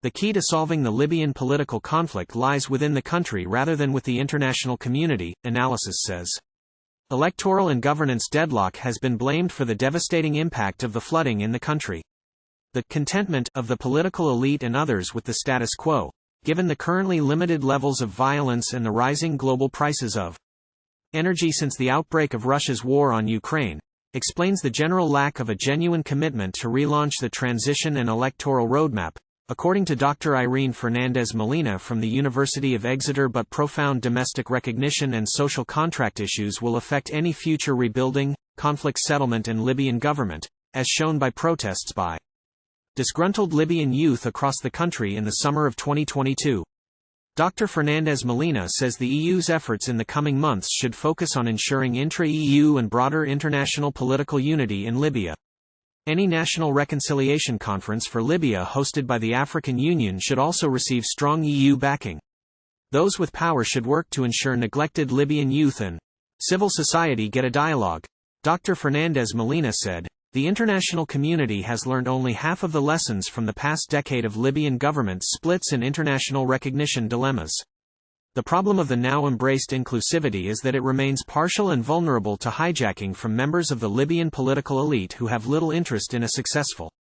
The key to solving the Libyan political conflict lies within the country rather than with the international community, analysis says. Electoral and governance deadlock has been blamed for the devastating impact of the flooding in the country. The contentment of the political elite and others with the status quo, given the currently limited levels of violence and the rising global prices of energy since the outbreak of Russia's war on Ukraine, explains the general lack of a genuine commitment to relaunch the transition and electoral roadmap, according to Dr. Irene Fernández-Molina from the University of Exeter. But profound domestic recognition and social contract issues will affect any future rebuilding, conflict settlement and Libyan government, as shown by protests by disgruntled Libyan youth across the country in the summer of 2022. Dr. Fernández-Molina says the EU's efforts in the coming months should focus on ensuring intra-EU and broader international political unity in Libya. Any national reconciliation conference for Libya hosted by the African Union should also receive strong EU backing. Those with power should work to ensure neglected Libyan youth and civil society get a dialogue. Dr. Fernández-Molina said, "The international community has learned only half of the lessons from the past decade of Libyan government splits and international recognition dilemmas. The problem of the now embraced inclusivity is that it remains partial and vulnerable to hijacking from members of the Libyan political elite who have little interest in a successful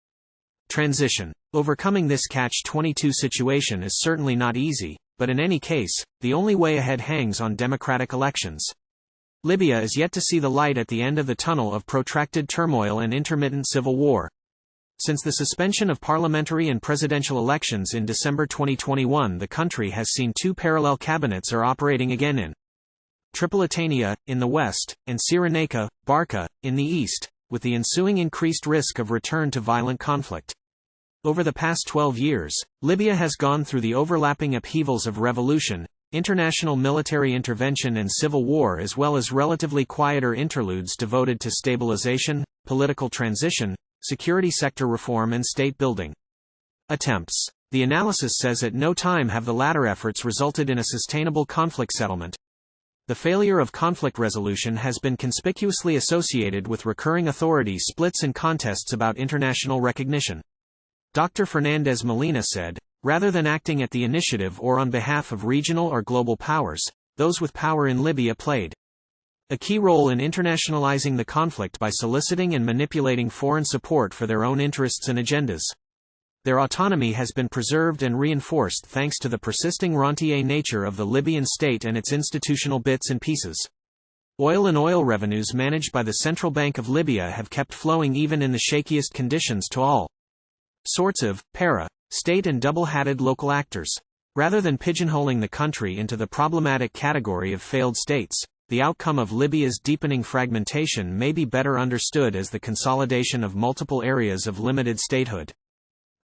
transition. Overcoming this catch-22 situation is certainly not easy, but in any case, the only way ahead hangs on democratic elections. Libya is yet to see the light at the end of the tunnel of protracted turmoil and intermittent civil war. Since the suspension of parliamentary and presidential elections in December 2021, the country has seen two parallel cabinets are operating again in Tripolitania, in the west, and Cyrenaica, Barca, in the east, with the ensuing increased risk of return to violent conflict. Over the past 12 years, Libya has gone through the overlapping upheavals of revolution, international military intervention and civil war, as well as relatively quieter interludes devoted to stabilization, political transition, security sector reform and state-building attempts. The analysis says at no time have the latter efforts resulted in a sustainable conflict settlement. The failure of conflict resolution has been conspicuously associated with recurring authority splits and contests about international recognition. Dr. Fernández-Molina said, "Rather than acting at the initiative or on behalf of regional or global powers, those with power in Libya played a key role in internationalizing the conflict by soliciting and manipulating foreign support for their own interests and agendas. Their autonomy has been preserved and reinforced thanks to the persisting rentier nature of the Libyan state and its institutional bits and pieces. Oil and oil revenues managed by the Central Bank of Libya have kept flowing even in the shakiest conditions to all sorts of state and double-hatted local actors. Rather than pigeonholing the country into the problematic category of failed states, the outcome of Libya's deepening fragmentation may be better understood as the consolidation of multiple areas of limited statehood.